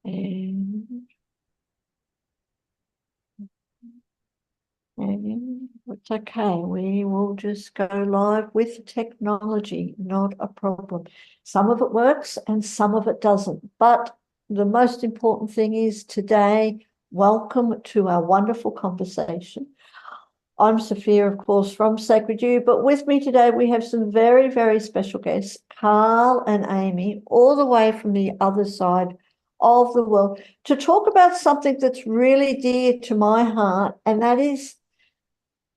And, and it's okay. We will just go live with technology, not a problem. Some of it works and some of it doesn't. But the most important thing is today, welcome to our wonderful conversation. I'm Sophia, of course, from Sacred You, but with me today we have some very, very special guests, Carl and Amy, all the way from the other side of the world, to talk about something that's really dear to my heart, and that is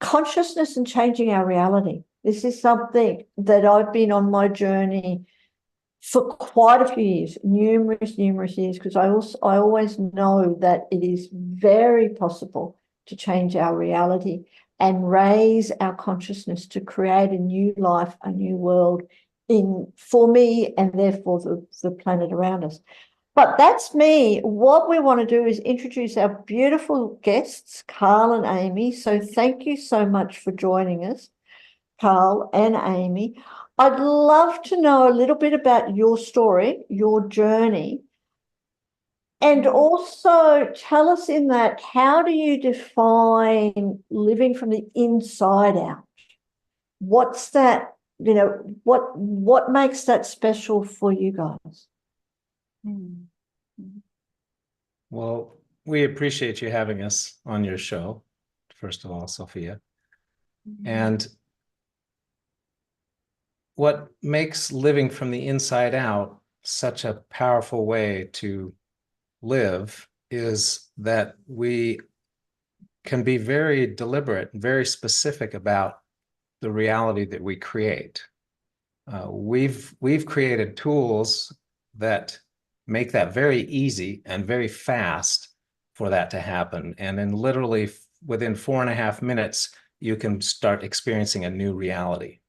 consciousness and changing our reality. This is something that I've been on my journey for quite a few years, numerous years, because I always know that it is very possible to change our reality and raise our consciousness to create a new life, a new world for me and therefore the planet around us. But that's me. What we want to do is introduce our beautiful guests, Carl and Amy. So thank you so much for joining us, Carl and Amy. I'd love to know a little bit about your story, your journey, and also tell us in that, how do you define living from the inside out? What's that, what makes that special for you guys? Well, we appreciate you having us on your show, first of all, Sophia. And what makes living from the inside out such a powerful way to live is that we can be very deliberate, very specific about the reality that we create. We've created tools that make that very easy and very fast for that to happen. And then literally within 4.5 minutes, you can start experiencing a new reality.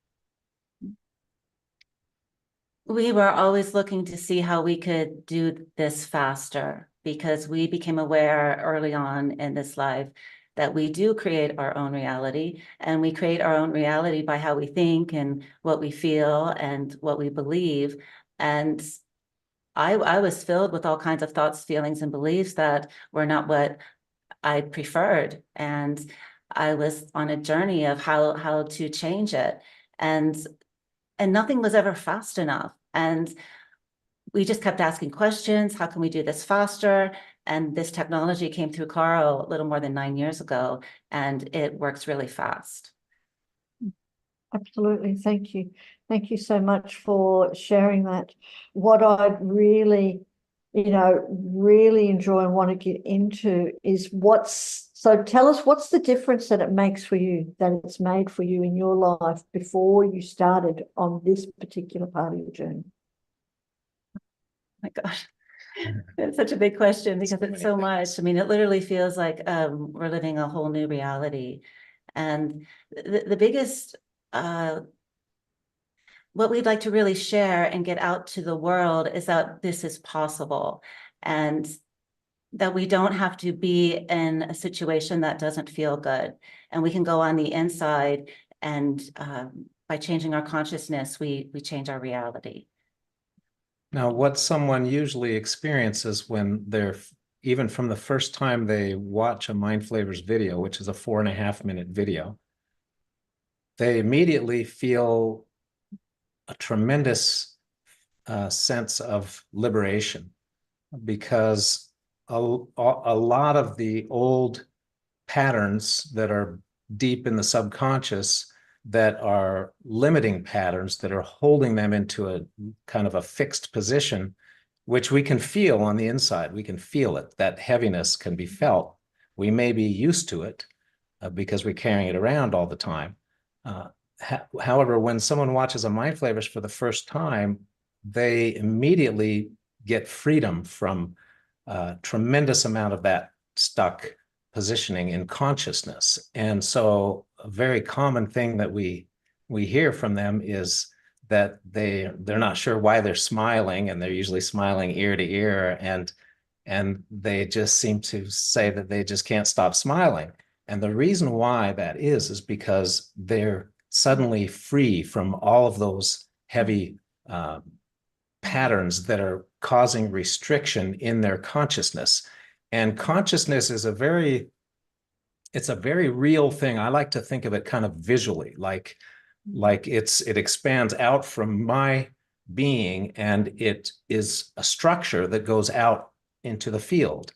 We were always looking to see how we could do this faster, because we became aware early on in this life that we do create our own reality, and we create our own reality by how we think and what we feel and what we believe. And I was filled with all kinds of thoughts, feelings, and beliefs that were not what I preferred. And I was on a journey of how to change it. And nothing was ever fast enough. And we just kept asking questions. How can we do this faster? And this technology came through Carl a little more than 9 years ago, and it works really fast. Absolutely. Thank you. Thank you so much for sharing that. What I really, really enjoy and want to get into is so tell us, what's the difference that it makes for you, that it's made for you in your life before you started on this particular part of your journey? My gosh, that's such a big question, because it's so much. I mean, it literally feels like we're living a whole new reality. And the biggest, what we'd like to really share and get out to the world is that this is possible, and that we don't have to be in a situation that doesn't feel good. And we can go on the inside, and by changing our consciousness, we change our reality. Now, what someone usually experiences when they're, even from the first time they watch a MindFlavors video, which is a 4.5-minute video, they immediately feel a tremendous sense of liberation, because a lot of the old patterns that are deep in the subconscious, that are limiting patterns, that are holding them into a kind of a fixed position, which we can feel on the inside. We can feel it. That heaviness can be felt. We may be used to it because we're carrying it around all the time. However, when someone watches a MindFlavors for the first time, they immediately get freedom from a tremendous amount of that stuck positioning in consciousness. And so a very common thing that we hear from them is that they're not sure why they're smiling, and they're usually smiling ear to ear, and they just seem to say that they just can't stop smiling. And the reason why that is because they're suddenly free from all of those heavy patterns that are causing restriction in their consciousness. And consciousness is it's a very real thing. I like to think of it kind of visually, like it expands out from my being, and it is a structure that goes out into the field.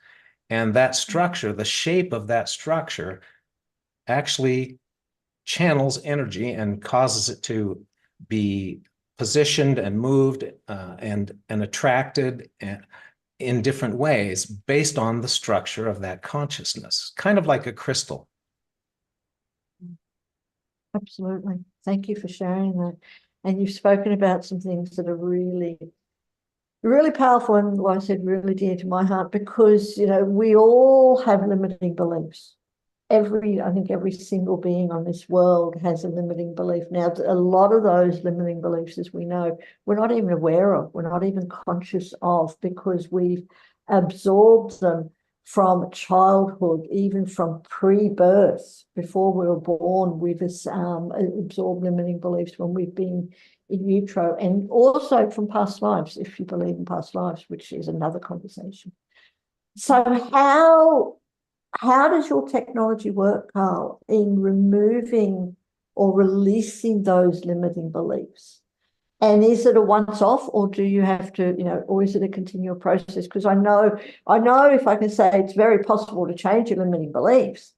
And that structure, the shape of that structure, actually channels energy and causes it to be positioned and moved and attracted in different ways based on the structure of that consciousness, kind of like a crystal. Absolutely. Thank you for sharing that. And you've spoken about some things that are really, really powerful, and like I said, really dear to my heart, because, you know, we all have limiting beliefs. I think every single being on this world has a limiting belief. Now, a lot of those limiting beliefs, as we know, we're not even aware of, we're not even conscious of, because we've absorbed them from childhood, even from pre-birth. Before we were born, we've absorbed limiting beliefs when we've been in utero, and also from past lives, if you believe in past lives, which is another conversation. So how does your technology work, Carl, in removing or releasing those limiting beliefs? And is it a once-off, or do you have to, you know, or is it a continual process? Because I know, if I can say, it's very possible to change your limiting beliefs,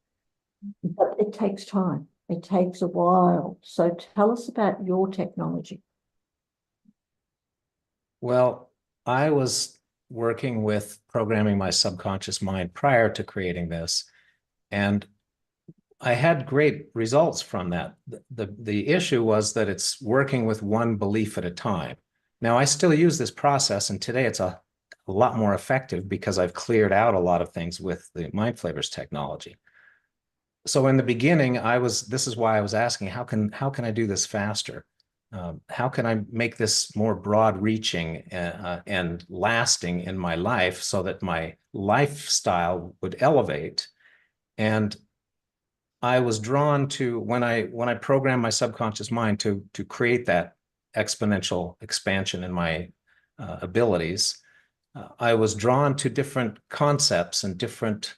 but it takes time. It takes a while. So tell us about your technology. Well, I was working with programming my subconscious mind prior to creating this, and I had great results from that. The issue was that it's working with one belief at a time. Now, I still use this process, and today it's a lot more effective because I've cleared out a lot of things with the MindFlavors technology. So in the beginning, this is why I was asking, how can I do this faster? How can I make this more broad reaching and lasting in my life so that my lifestyle would elevate? And I was drawn to, when I programmed my subconscious mind to create that exponential expansion in my abilities, I was drawn to different concepts and different,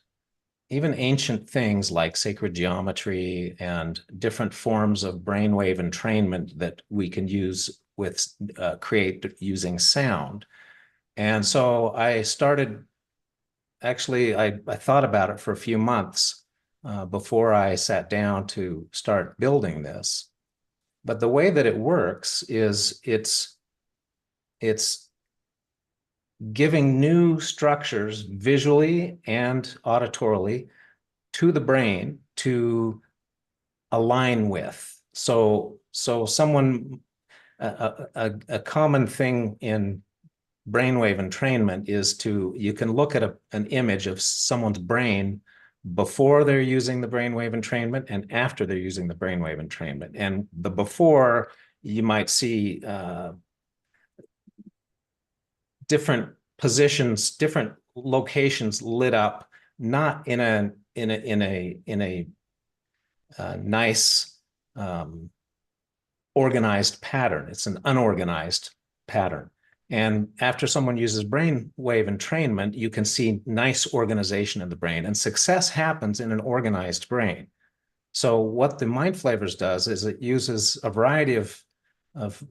even ancient things like sacred geometry and different forms of brainwave entrainment that we can use with create using sound. And so I started, actually, I thought about it for a few months before I sat down to start building this. But the way that it works is it's giving new structures visually and auditorily to the brain to align with. So someone, a common thing in brainwave entrainment is you can look at an image of someone's brain before they're using the brainwave entrainment and after they're using the brainwave entrainment. And the before, you might see different positions, different locations lit up, not in a nice organized pattern. It's an unorganized pattern. And after someone uses brainwave entrainment, you can see nice organization in the brain, and success happens in an organized brain. So what the MindFlavors does is it uses a variety of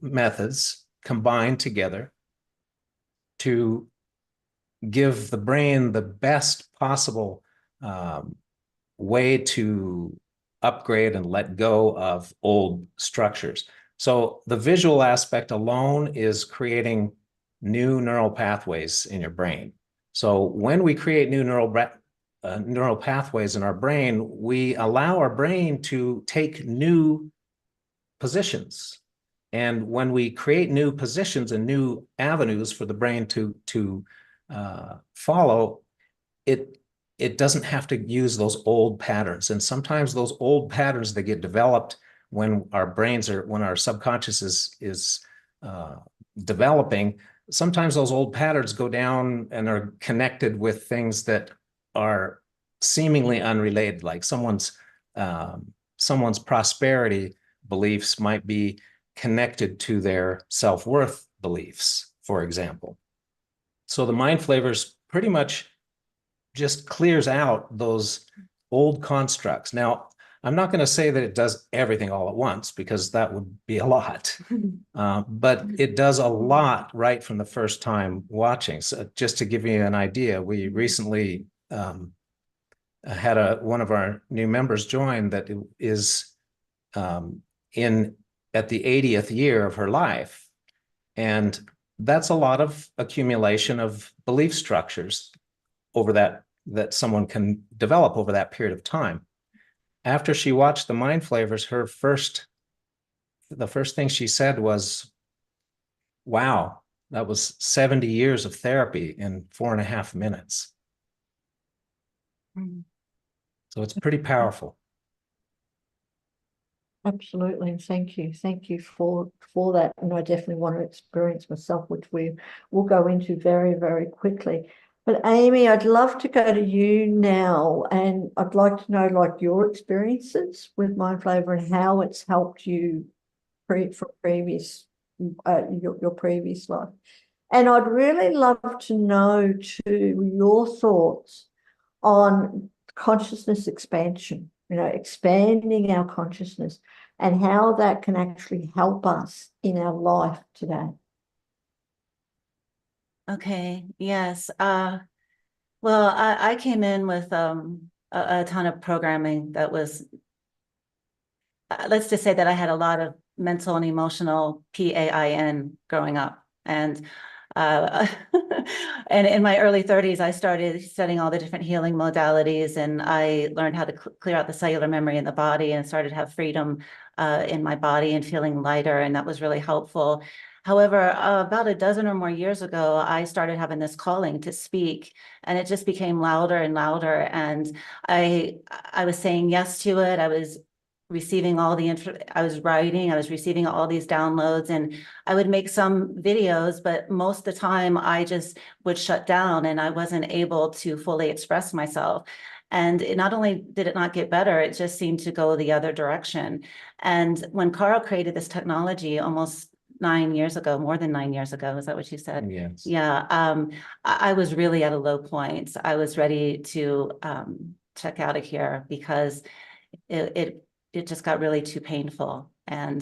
methods combined together to give the brain the best possible way to upgrade and let go of old structures. So the visual aspect alone is creating new neural pathways in your brain. So when we create new neural pathways in our brain, we allow our brain to take new positions. And when we create new positions and new avenues for the brain to follow, it doesn't have to use those old patterns. And sometimes those old patterns that get developed when our subconscious is developing, sometimes those old patterns go down and are connected with things that are seemingly unrelated, like someone's prosperity beliefs might be connected to their self-worth beliefs, for example. So the MindFlavors pretty much just clears out those old constructs. Now, I'm not going to say that it does everything all at once, because that would be a lot. But it does a lot right from the first time watching. So just to give you an idea, we recently had one of our new members join that is at the 80th year of her life. And that's a lot of accumulation of belief structures over that someone can develop over that period of time. After she watched the MindFlavors, the first thing she said was, wow, that was 70 years of therapy in 4.5 minutes. So it's pretty powerful. Absolutely, and thank you for that. And I definitely want to experience myself, which we will go into very, very quickly. But Amy, I'd love to go to you now, and I'd like to know like your experiences with MindFlavor and how it's helped you from previous your previous life. And I'd really love to know too your thoughts on consciousness expansion, expanding our consciousness and how that can actually help us in our life today. Okay, yes. Well, I came in with a ton of programming that was, let's just say that I had a lot of mental and emotional PAIN growing up. And and in my early 30s, I started studying all the different healing modalities, and I learned how to clear out the cellular memory in the body and started to have freedom in my body and feeling lighter. And that was really helpful. However, about a dozen or more years ago, I started having this calling to speak, and it just became louder and louder. And I was saying yes to it. I was receiving all the info. I was writing, I was receiving all these downloads, and I would make some videos, but most of the time I just would shut down and I wasn't able to fully express myself. And not only did it not get better, it just seemed to go the other direction. And when Carl created this technology almost 9 years ago, more than 9 years ago, is that what you said? Yes. Yeah. I was really at a low point. I was ready to check out of here because it just got really too painful. And,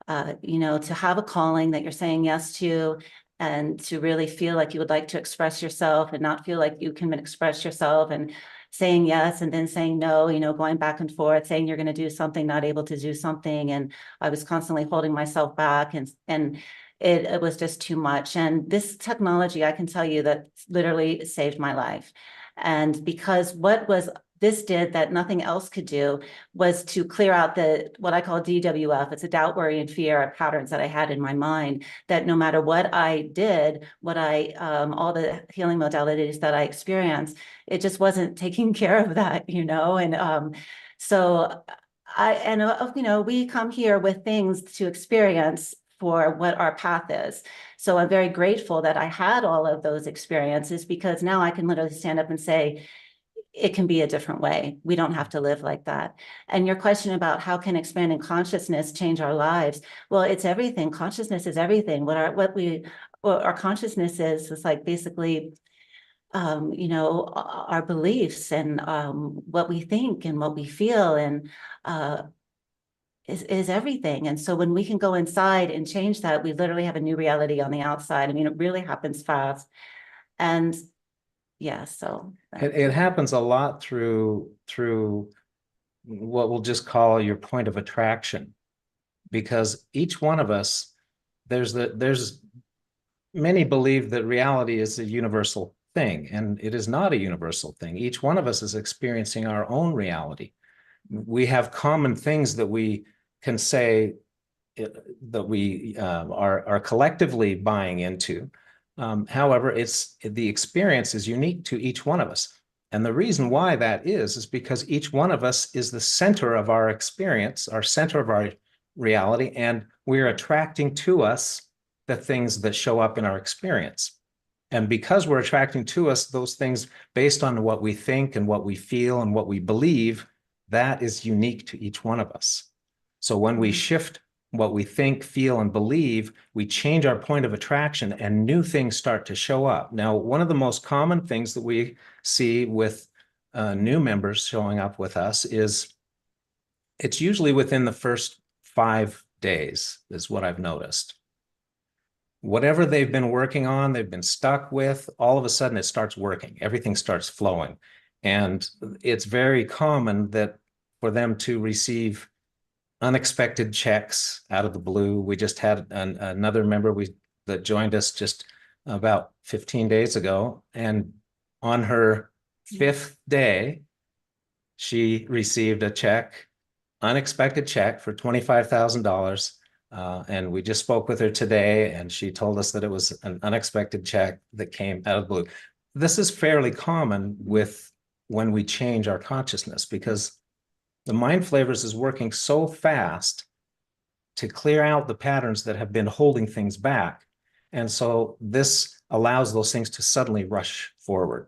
to have a calling that you're saying yes to, and to really feel like you would like to express yourself and not feel like you can express yourself, and saying yes and then saying no, going back and forth, saying you're going to do something, not able to do something. And I was constantly holding myself back, and it was just too much. And this technology, I can tell you that literally saved my life. And because this did that nothing else could do was to clear out what I call DWF. It's a doubt, worry, and fear patterns that I had in my mind, that no matter what I did, all the healing modalities that I experienced, it just wasn't taking care of that, and so we come here with things to experience for what our path is. So I'm very grateful that I had all of those experiences, because now I can literally stand up and say, it can be a different way. We don't have to live like that. And your question about how can expanding consciousness change our lives? Well, it's everything. Consciousness is everything. What our consciousness is like basically, our beliefs and what we think and what we feel, and is everything. And so when we can go inside and change that, we literally have a new reality on the outside. I mean, it really happens fast. And yeah, so it happens a lot through what we'll just call your point of attraction, because each one of us, there's many believe that reality is a universal thing, and it is not a universal thing. Each one of us is experiencing our own reality. We have common things that we can say that we are collectively buying into. However, the experience is unique to each one of us. And the reason why that is because each one of us is the center of our experience, our center of our reality, and we're attracting to us the things that show up in our experience. And because we're attracting to us those things based on what we think and what we feel and what we believe, that is unique to each one of us. So when we shift what we think, feel, and believe, we change our point of attraction and new things start to show up. Now, one of the most common things that we see with new members showing up with us is it's usually within the first 5 days is what I've noticed. Whatever they've been working on, they've been stuck with, all of a sudden it starts working. Everything starts flowing. And it's very common that for them to receive unexpected checks out of the blue. We just had another member that joined us just about 15 days ago. And on her 5th day, she received a check, unexpected check for $25,000. And we just spoke with her today, and she told us that it was an unexpected check that came out of the blue. This is fairly common with when we change our consciousness, because the MindFlavors is working so fast to clear out the patterns that have been holding things back. And so this allows those things to suddenly rush forward.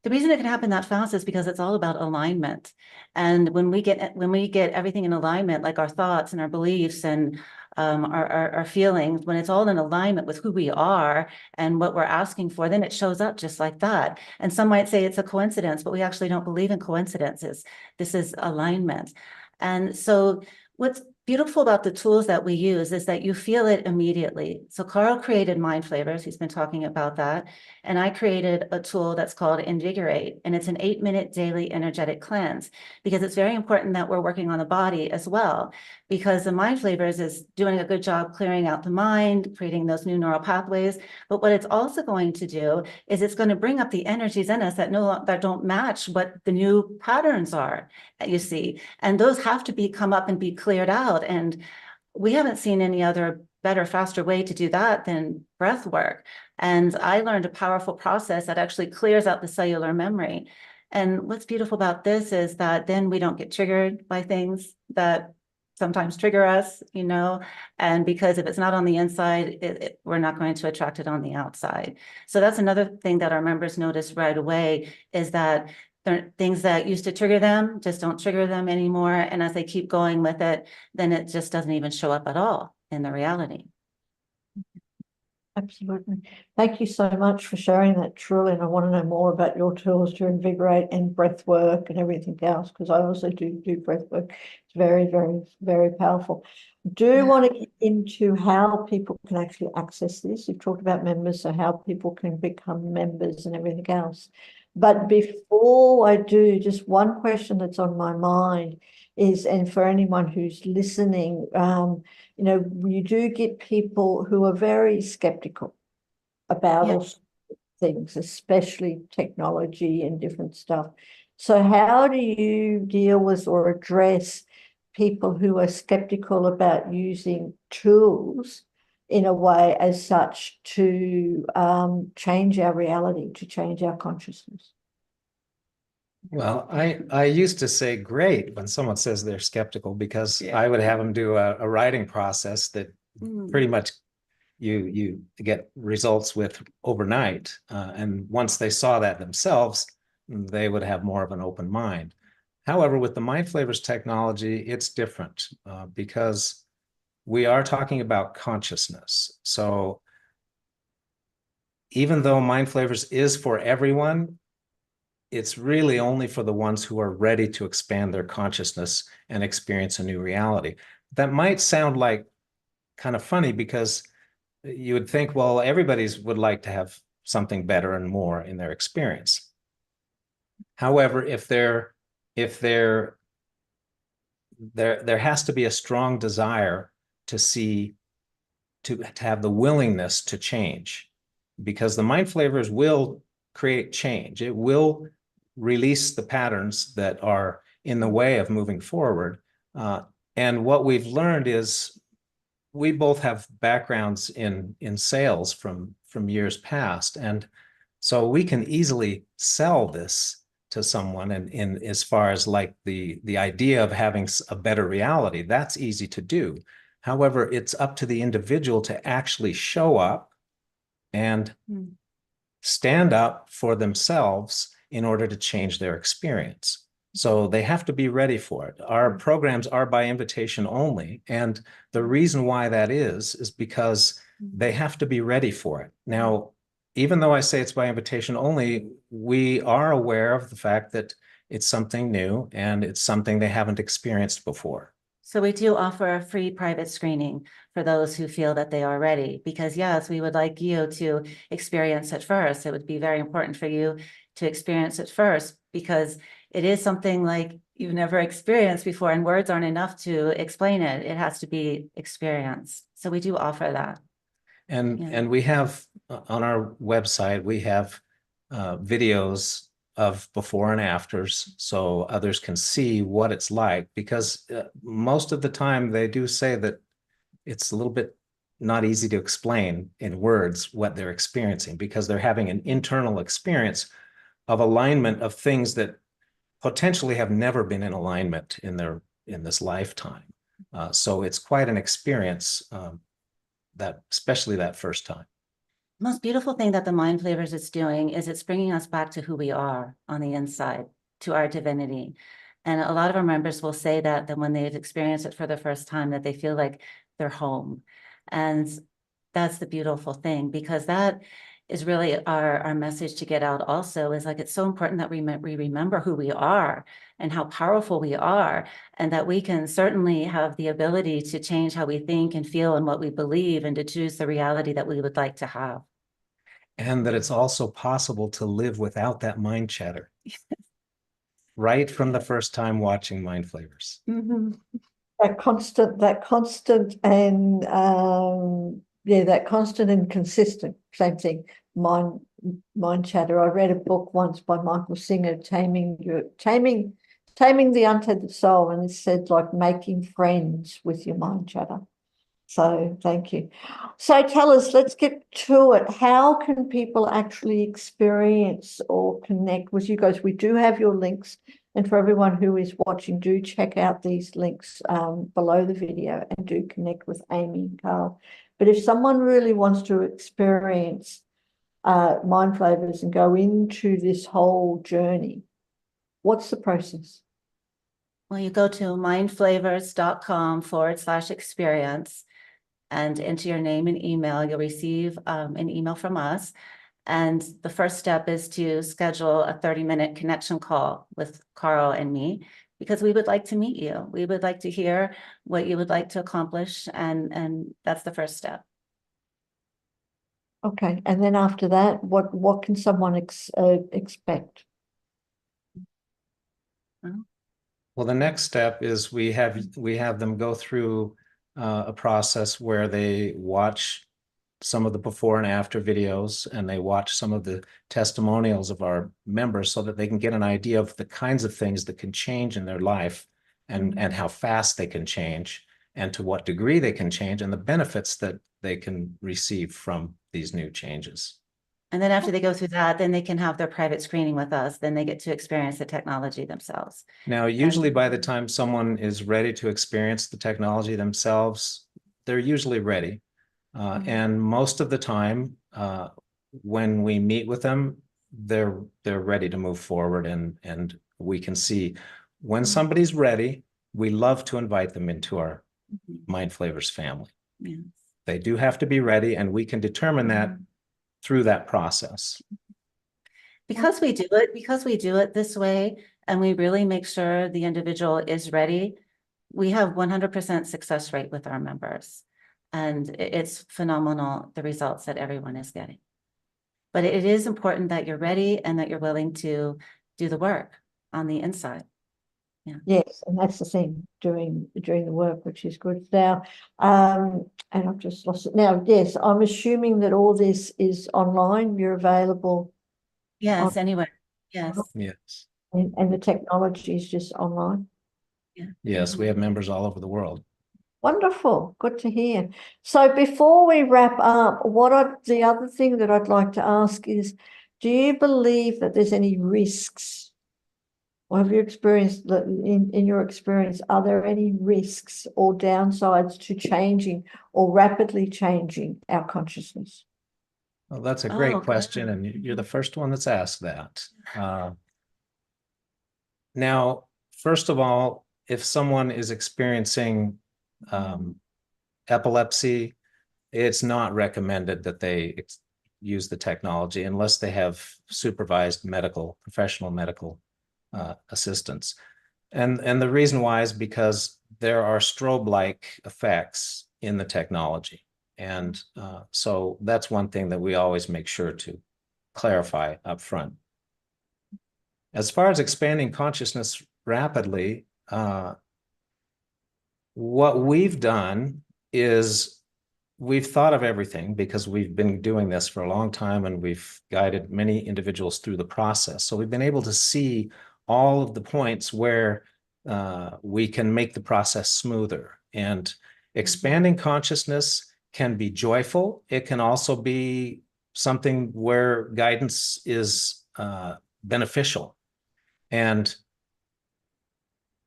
The reason it can happen that fast is because it's all about alignment. And when we get everything in alignment, like our thoughts and our beliefs and our feelings, when it's all in alignment with who we are and what we're asking for, then it shows up just like that. And some might say it's a coincidence, but we actually don't believe in coincidences. This is alignment. And so what's beautiful about the tools that we use is that you feel it immediately. So Carl created MindFlavors. He's been talking about that. And I created a tool that's called Invigorate. And it's an 8-minute daily energetic cleanse, because it's very important that we're working on the body as well, because the MindFlavors is doing a good job clearing out the mind, creating those new neural pathways. But what it's also going to do is it's going to bring up the energies in us that don't match what the new patterns are, you see. And those have to come up and be cleared out. And we haven't seen any other better, faster way to do that than breath work. And I learned a powerful process that actually clears out the cellular memory. And what's beautiful about this is that then we don't get triggered by things that sometimes trigger us, you know, and because if it's not on the inside, we're not going to attract it on the outside. So that's another thing that our members notice right away, is that things that used to trigger them just don't trigger them anymore. And as they keep going with it, then it just doesn't even show up at all in the reality. Absolutely. Thank you so much for sharing that, truly. And I want to know more about your tools to invigorate and breath work and everything else, because I also do breath work. It's very, very, very powerful. Do want to get into how people can actually access this. You've talked about members, so how people can become members and everything else. But before I do, just one question that's on my mind is, and for anyone who's listening, you know, you do get people who are very skeptical about all things, especially technology and different stuff. So how do you deal with or address people who are skeptical about using tools in a way as such to change our reality, to change our consciousness? Well, I used to say great when someone says they're skeptical, because I would have them do a writing process that pretty much you get results with overnight. And once they saw that themselves, they would have more of an open mind. However, with the MindFlavors technology, it's different because we are talking about consciousness. So even though MindFlavors is for everyone, it's really only for the ones who are ready to expand their consciousness and experience a new reality. That might sound like kind of funny, because you would think, well, everybody's would like to have something better and more in their experience. However, there has to be a strong desire to have the willingness to change, because the MindFlavors will create change. It will release the patterns that are in the way of moving forward. And what we've learned is we both have backgrounds in sales from years past. And so we can easily sell this to someone, and in as far as like the idea of having a better reality, that's easy to do. However, it's up to the individual to actually show up and stand up for themselves in order to change their experience. So they have to be ready for it. Our programs are by invitation only. And the reason why that is because they have to be ready for it. Now, even though I say it's by invitation only, we are aware of the fact that it's something new and it's something they haven't experienced before. So we do offer a free private screening for those who feel that they are ready, because yes, we would like you to experience it first. It would be very important for you to experience it first, because it is something like you've never experienced before, and words aren't enough to explain it. It has to be experienced. So we do offer that. And we have on our website, we have videos of before and afters so others can see what it's like, because most of the time they do say that it's a little bit not easy to explain in words what they're experiencing, because they're having an internal experience of alignment of things that potentially have never been in alignment in this lifetime. So it's quite an experience, that especially that first time. Most beautiful thing that the MindFlavors is doing is it's bringing us back to who we are on the inside, to our divinity. And a lot of our members will say that when they've experienced it for the first time, that they feel like they're home. And that's the beautiful thing, because that is really our message to get out also, is like, it's so important that we remember who we are and how powerful we are, and that we can certainly have the ability to change how we think and feel and what we believe, and to choose the reality that we would like to have. And that it's also possible to live without that mind chatter. Right from the first time watching MindFlavors. Mm-hmm. That constant and that constant and consistent, same thing, mind chatter. I read a book once by Michael Singer, Taming the Untethered Soul, and it said like making friends with your mind chatter. So thank you. So tell us, let's get to it. How can people actually experience or connect with you guys? We do have your links. And for everyone who is watching, do check out these links below the video and do connect with Amy and Carl. But if someone really wants to experience MindFlavors and go into this whole journey, what's the process? Well, you go to mindflavors.com/experience and enter your name and email. You'll receive an email from us. And the first step is to schedule a 30-minute connection call with Carl and me, because we would like to meet you. We would like to hear what you would like to accomplish. And that's the first step. Okay. And then after that, what can someone expect? Well, the next step is we have them go through a process where they watch some of the before and after videos, and they watch some of the testimonials of our members, so that they can get an idea of the kinds of things that can change in their life, and how fast they can change, and to what degree they can change, and the benefits that they can receive from these new changes. And then after they go through that, then they can have their private screening with us. Then they get to experience the technology themselves. Now, usually by the time someone is ready to experience the technology themselves, they're usually ready. And most of the time, when we meet with them, they're ready to move forward, and we can see when somebody's ready. We love to invite them into our MindFlavors family. Yes. They do have to be ready, and we can determine that through that process. Because we do it this way, and we really make sure the individual is ready, we have 100% success rate with our members. And it's phenomenal, the results that everyone is getting. But it is important that you're ready and that you're willing to do the work on the inside. Yeah. Yes, and that's the thing, doing the work, which is good. Now, and I've just lost it. Now, yes, I'm assuming that all this is online. You're available. Yes, anyway. Yes. Yes. And the technology is just online. Yeah. Yes, we have members all over the world. Wonderful. Good to hear. So before we wrap up, the other thing that I'd like to ask is, do you believe that there's any risks? Or have you experienced that in your experience, are there any risks or downsides to changing or rapidly changing our consciousness? Well, that's a great good. question, and you're the first one that's asked that. Now, first of all, if someone is experiencing epilepsy, it's not recommended that they use the technology unless they have supervised professional medical assistance. And the reason why is because there are strobe-like effects in the technology. And so that's one thing that we always make sure to clarify up front. As far as expanding consciousness rapidly, what we've done is we've thought of everything because we've been doing this for a long time and we've guided many individuals through the process. So we've been able to see all of the points where we can make the process smoother. And expanding consciousness can be joyful. It can also be something where guidance is beneficial. And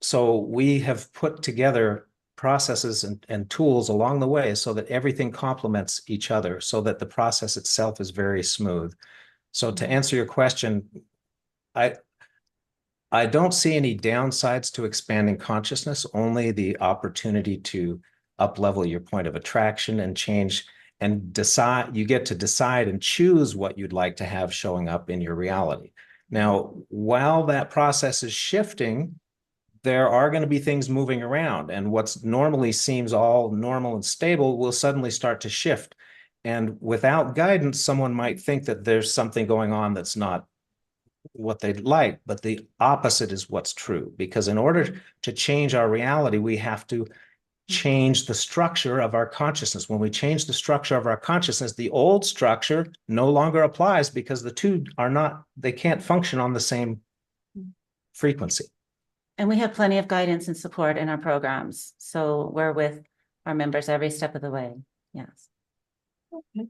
so we have put together processes and tools along the way so that everything complements each other, so that the process itself is very smooth. So to answer your question, I don't see any downsides to expanding consciousness, only the opportunity to up-level your point of attraction and change and decide. You get to decide and choose what you'd like to have showing up in your reality. Now, while that process is shifting, there are going to be things moving around, and what's normally seems all normal and stable will suddenly start to shift. And without guidance, someone might think that there's something going on that's not what they'd like, but the opposite is what's true. Because in order to change our reality, we have to change the structure of our consciousness. When we change the structure of our consciousness, the old structure no longer applies because the two are not, they can't function on the same frequency. And we have plenty of guidance and support in our programs. So we're with our members every step of the way. Yes. Okay.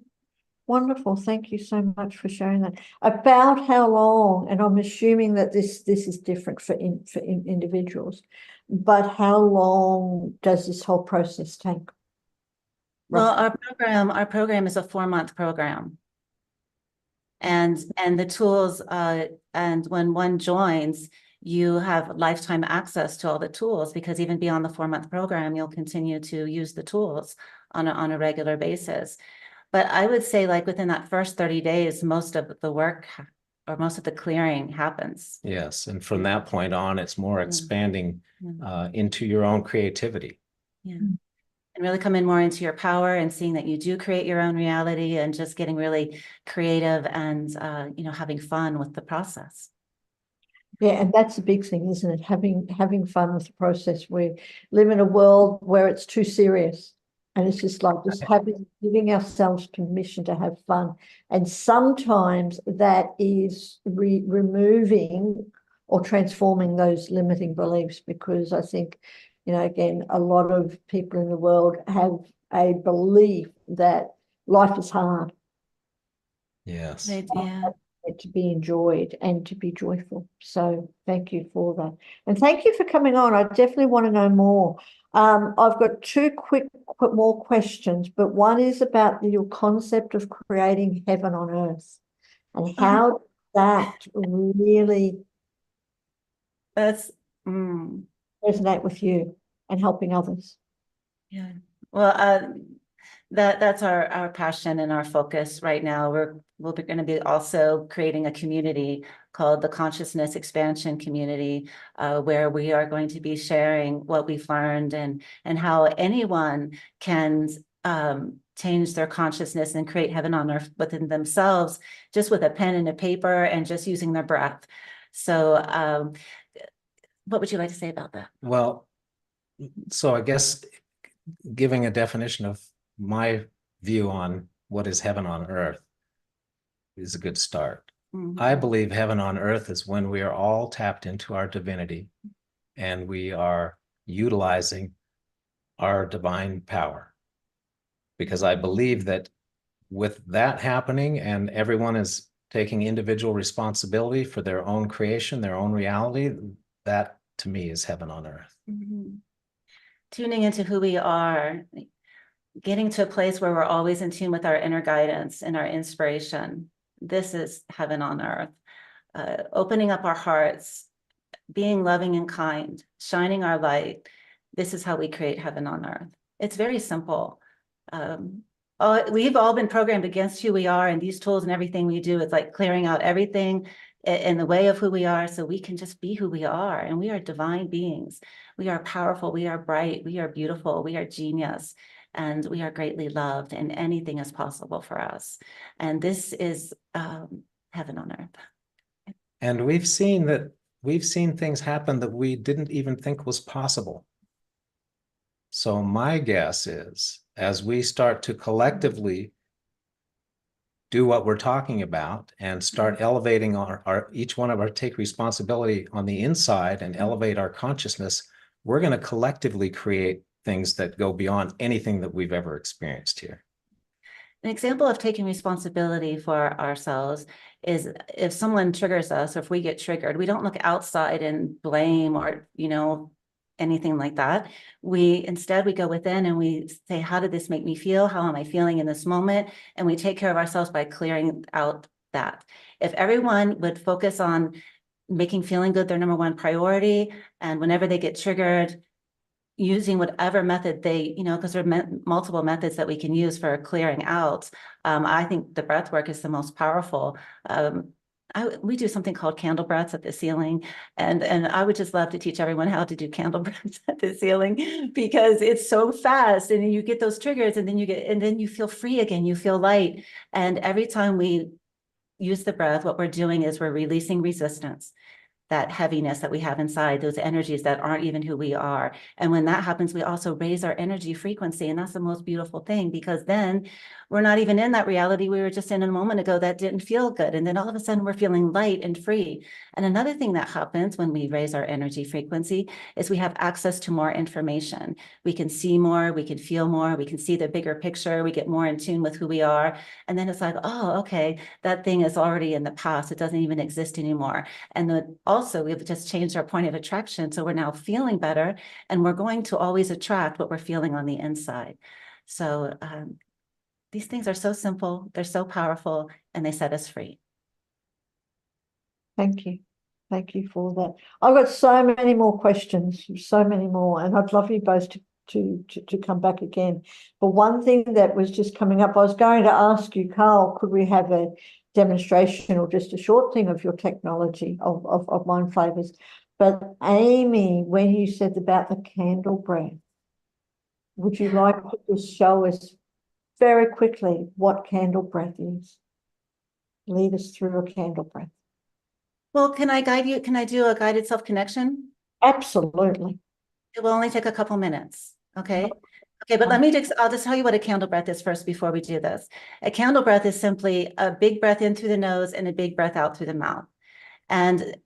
Wonderful. Thank you so much for sharing that. About how long, and I'm assuming that this is different for individuals, but how long does this whole process take? Well, our program is a 4-month program. And the tools, and when one joins, you have lifetime access to all the tools, because even beyond the 4-month program, you'll continue to use the tools on a regular basis. But I would say, like, within that first 30 days, most of the work or most of the clearing happens. Yes. And from that point on, it's more expanding into your own creativity. Yeah. And really come in more into your power and seeing that you do create your own reality, and just getting really creative and, having fun with the process. Yeah, and that's a big thing, isn't it? Having fun with the process. We live in a world where it's too serious. And it's just like giving ourselves permission to have fun. And sometimes that is removing or transforming those limiting beliefs, because I think, again, a lot of people in the world have a belief that life is hard. Yes. Yeah. To be enjoyed and to be joyful. So thank you for that. And thank you for coming on. I definitely want to know more. I've got two more questions, but one is about your concept of creating heaven on earth and how that really resonate with you and helping others. Yeah. Well, that's our passion and our focus right now. We'll be going to be also creating a community called the Consciousness Expansion Community, where we are going to be sharing what we've learned and how anyone can change their consciousness and create heaven on earth within themselves, just with a pen and a paper and just using their breath. So what would you like to say about that? Well, so I guess giving a definition of my view on what is heaven on earth is a good start. Mm-hmm. I believe heaven on earth is when we are all tapped into our divinity and we are utilizing our divine power. Because I believe that with that happening and everyone is taking individual responsibility for their own creation, their own reality, that to me is heaven on earth. Mm-hmm. Tuning into who we are, getting to a place where we're always in tune with our inner guidance and our inspiration. This is heaven on earth. Opening up our hearts, being loving and kind, shining our light. This is how we create heaven on earth. It's very simple. We've all been programmed against who we are, and these tools and everything we do, it's like clearing out everything in the way of who we are, so we can just be who we are. And we are divine beings. We are powerful. We are bright. We are beautiful. We are genius. And we are greatly loved, and anything is possible for us. And this is heaven on earth. And we've seen things happen that we didn't even think was possible. So my guess is, as we start to collectively do what we're talking about and start elevating our each one of our take responsibility on the inside and elevate our consciousness, we're going to collectively create things that go beyond anything that we've ever experienced here. An example of taking responsibility for ourselves is if someone triggers us, or if we get triggered, we don't look outside and blame or, anything like that. Instead, we go within and we say, how did this make me feel? How am I feeling in this moment? And we take care of ourselves by clearing out that. If everyone would focus on making feeling good their number one priority, and whenever they get triggered, using whatever method they, because there are multiple methods that we can use for clearing out. I think the breath work is the most powerful. We do something called candle breaths at the ceiling, and I would just love to teach everyone how to do candle breaths at the ceiling, because it's so fast, and you get those triggers, and then you feel free again, you feel light. And every time we use the breath, what we're doing is we're releasing resistance, that heaviness that we have inside, those energies that aren't even who we are. And when that happens, we also raise our energy frequency. And that's the most beautiful thing, because then we're not even in that reality we were just in a moment ago that didn't feel good. And then all of a sudden we're feeling light and free. And another thing that happens when we raise our energy frequency is we have access to more information. We can see more, we can feel more, we can see the bigger picture, we get more in tune with who we are. And then it's like, oh, okay, that thing is already in the past. It doesn't even exist anymore. And also, we've just changed our point of attraction. So we're now feeling better, and we're going to always attract what we're feeling on the inside. So these things are so simple, they're so powerful, and they set us free. Thank you. Thank you for that. I've got so many more questions, so many more, and I'd love you both to come back again. But one thing that was just coming up, I was going to ask you, Carl, could we have a demonstration or just a short thing of your technology of MindFlavors? But Amy, when you said about the candle breath, would you like to just show us very quickly what candle breath is? Lead us through a candle breath. Well, can I guide you? Can I do a guided self-connection? Absolutely. It will only take a couple minutes. Okay. Okay, but I'll just tell you what a candle breath is first before we do this. A candle breath is simply a big breath in through the nose and a big breath out through the mouth. And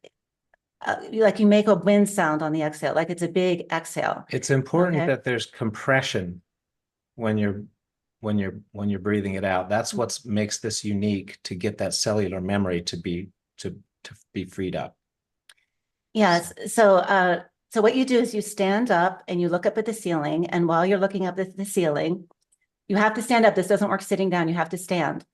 like you make a wind sound on the exhale, like it's a big exhale. It's important that there's compression when you're breathing it out. That's what makes this unique, to get that cellular memory to be freed up. Yes. So what you do is you stand up and you look up at the ceiling. And while you're looking up at the ceiling, you have to stand up. This doesn't work sitting down. You have to stand.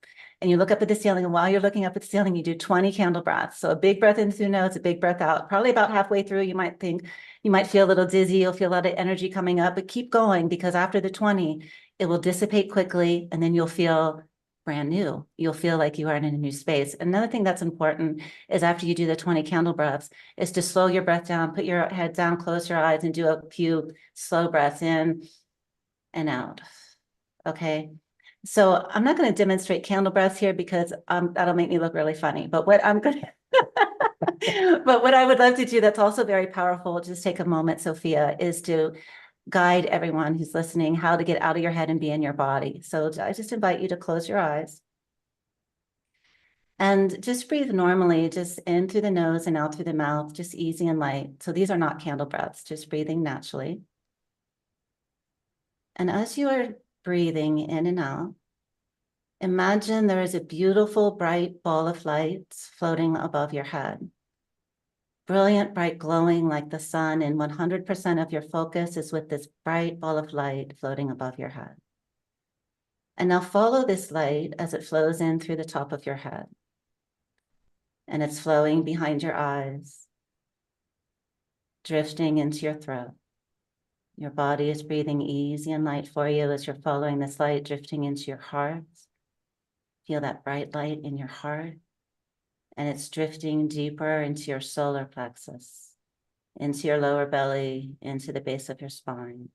And you look up at the ceiling. And while you're looking up at the ceiling, you do 20 candle breaths. So a big breath in through the nose, a big breath out. Probably about halfway through, you might feel a little dizzy. You'll feel a lot of energy coming up. But keep going, because after the 20, it will dissipate quickly. And then you'll feel brand new. You'll feel like you are in a new space. Another thing that's important is, after you do the 20 candle breaths, is to slow your breath down, put your head down, close your eyes, and do a few slow breaths in and out. Okay. So I'm not going to demonstrate candle breaths here, because that'll make me look really funny. But what I would love to do that's also very powerful, just take a moment, Sophia, is to guide everyone who's listening how to get out of your head and be in your body. So I just invite you to close your eyes and just breathe normally, just in through the nose and out through the mouth, just easy and light. So these are not candle breaths, just breathing naturally. And as you are breathing in and out, imagine there is a beautiful, bright ball of light floating above your head. Brilliant, bright, glowing like the sun, and 100% of your focus is with this bright ball of light floating above your head. And now follow this light as it flows in through the top of your head. And it's flowing behind your eyes. drifting into your throat. Your body is breathing easy and light for you as you're following this light drifting into your heart. Feel that bright light in your heart, and it's drifting deeper into your solar plexus, into your lower belly, into the base of your spine.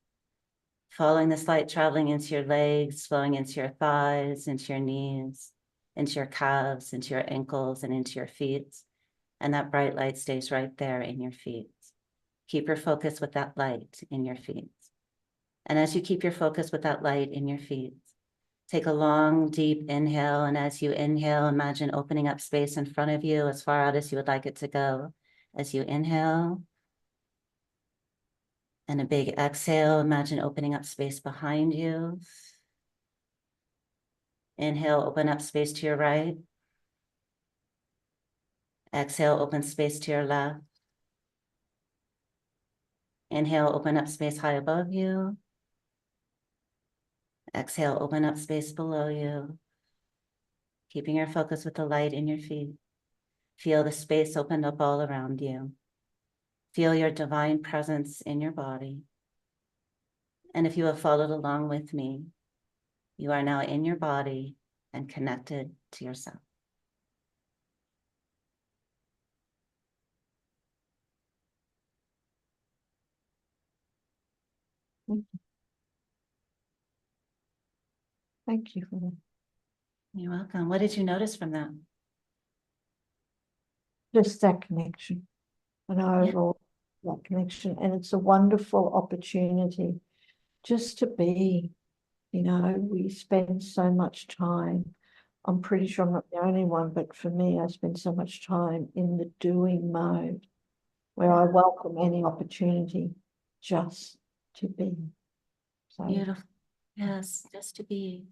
Following this light traveling into your legs, flowing into your thighs, into your knees, into your calves, into your ankles, and into your feet. And that bright light stays right there in your feet. Keep your focus with that light in your feet. And as you keep your focus with that light in your feet, take a long, deep inhale. And as you inhale, imagine opening up space in front of you as far out as you would like it to go. As you inhale, and a big exhale, imagine opening up space behind you. Inhale, open up space to your right. Exhale, open space to your left. Inhale, open up space high above you. Exhale, open up space below you. Keeping your focus with the light in your feet. Feel the space opened up all around you. Feel your divine presence in your body. And if you have followed along with me, you are now in your body and connected to yourself. Thank you for that. You're welcome. What did you notice from that? Just that connection, and overall that connection. And it's a wonderful opportunity just to be, we spend so much time. I'm pretty sure I'm not the only one, but for me, I spend so much time in the doing mode where I welcome any opportunity just to be. So Beautiful. Yes, just to be.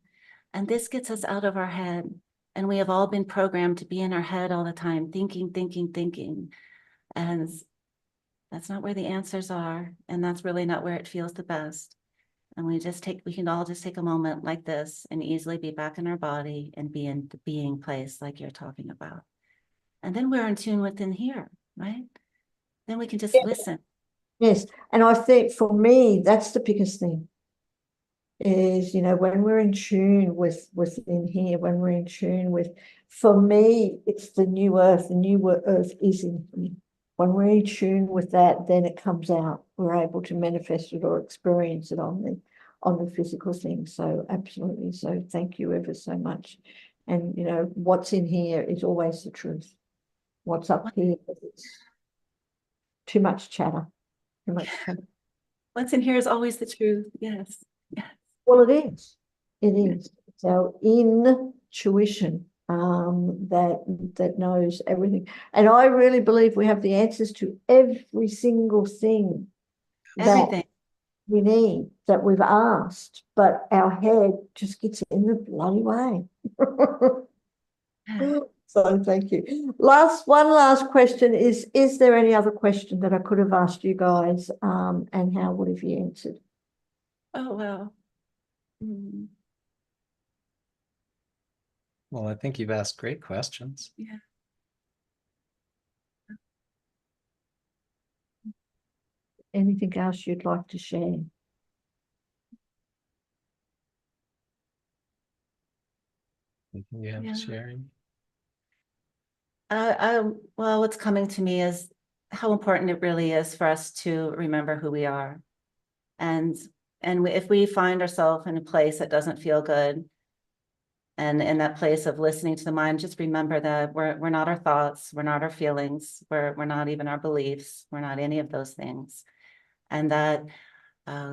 And this gets us out of our head. And we have all been programmed to be in our head all the time, thinking, thinking, thinking. And that's not where the answers are. And that's really not where it feels the best. And we can all just take a moment like this and easily be back in our body and be in the being place like you're talking about. And then we're in tune within here, right? Then we can just listen. yes, and I think for me, that's the biggest thing. Is when we're in tune within here, when we're in tune with, for me, it's the new earth. The new earth is in here. When we're in tune with that, then it comes out. We're able to manifest it or experience it on the physical thing. So absolutely. So thank you ever so much. And what's in here is always the truth. What's up here, it's too much chatter. Too much chatter. What's in here is always the truth. Yes. Yes. Well, it is. It is. It's our intuition that knows everything. And I really believe we have the answers to every single thing Everything. that we need, that we've asked, but our head just gets in the bloody way. So thank you. One last question is there any other question that I could have asked you guys, and how would have you answered? Oh, wow. Mm. Well, I think you've asked great questions. Yeah. Anything else you'd like to share? Anything you have Yeah. to sharing? Well, what's coming to me is how important it really is for us to remember who we are. And if we find ourselves in a place that doesn't feel good, and in that place of listening to the mind, just remember that we're not our thoughts, we're not our feelings, we're not even our beliefs, we're not any of those things. And that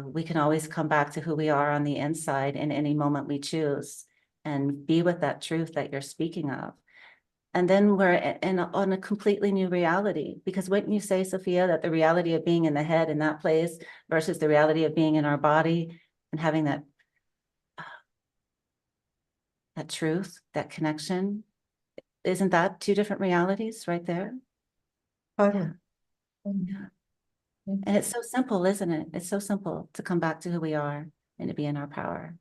we can always come back to who we are on the inside in any moment we choose, and be with that truth that you're speaking of. And then we're on a completely new reality. Because wouldn't you say, Sophia, that the reality of being in the head in that place versus the reality of being in our body and having that truth, that connection, isn't that two different realities right there? Totally. Yeah. And it's so simple, isn't it? It's so simple to come back to who we are and to be in our power.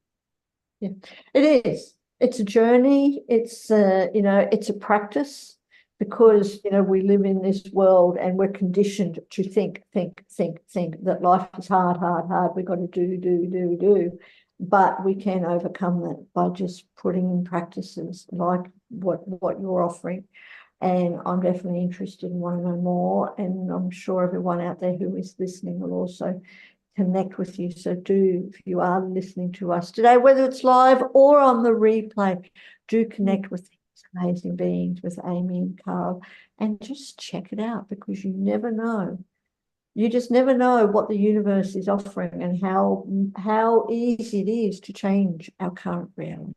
Yeah, it is. It's a journey. It's it's a practice, because, you know, we live in this world and we're conditioned to think that life is hard. We've got to do. But we can overcome that by just putting in practices like what you're offering. And I'm definitely interested and want to know more. And I'm sure everyone out there who is listening will also connect with you. So do, if you are listening to us today, whether it's live or on the replay, do connect with these amazing beings, with Amy and Carl, and just check it out, because you never know. You just never know what the universe is offering and how easy it is to change our current reality.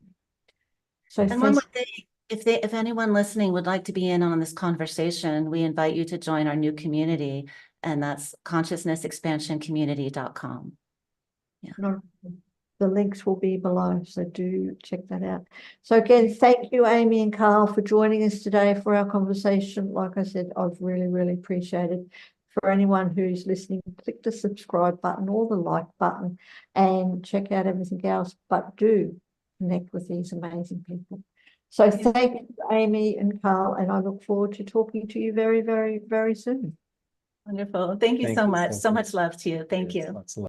So And one more thing, if anyone listening would like to be in on this conversation, we invite you to join our new community, and that's consciousnessexpansioncommunity.com. no, the links will be below, so do check that out. So again, thank you, Amy and Carl, for joining us today for our conversation. Like I said, I've really appreciated. For anyone who's listening, click the subscribe button or the like button and check out everything else, but do connect with these amazing people. So thank you, Amy and Carl, and I look forward to talking to you very soon. Wonderful. Thank you so much. So much love to you. Thank you. Lots of love.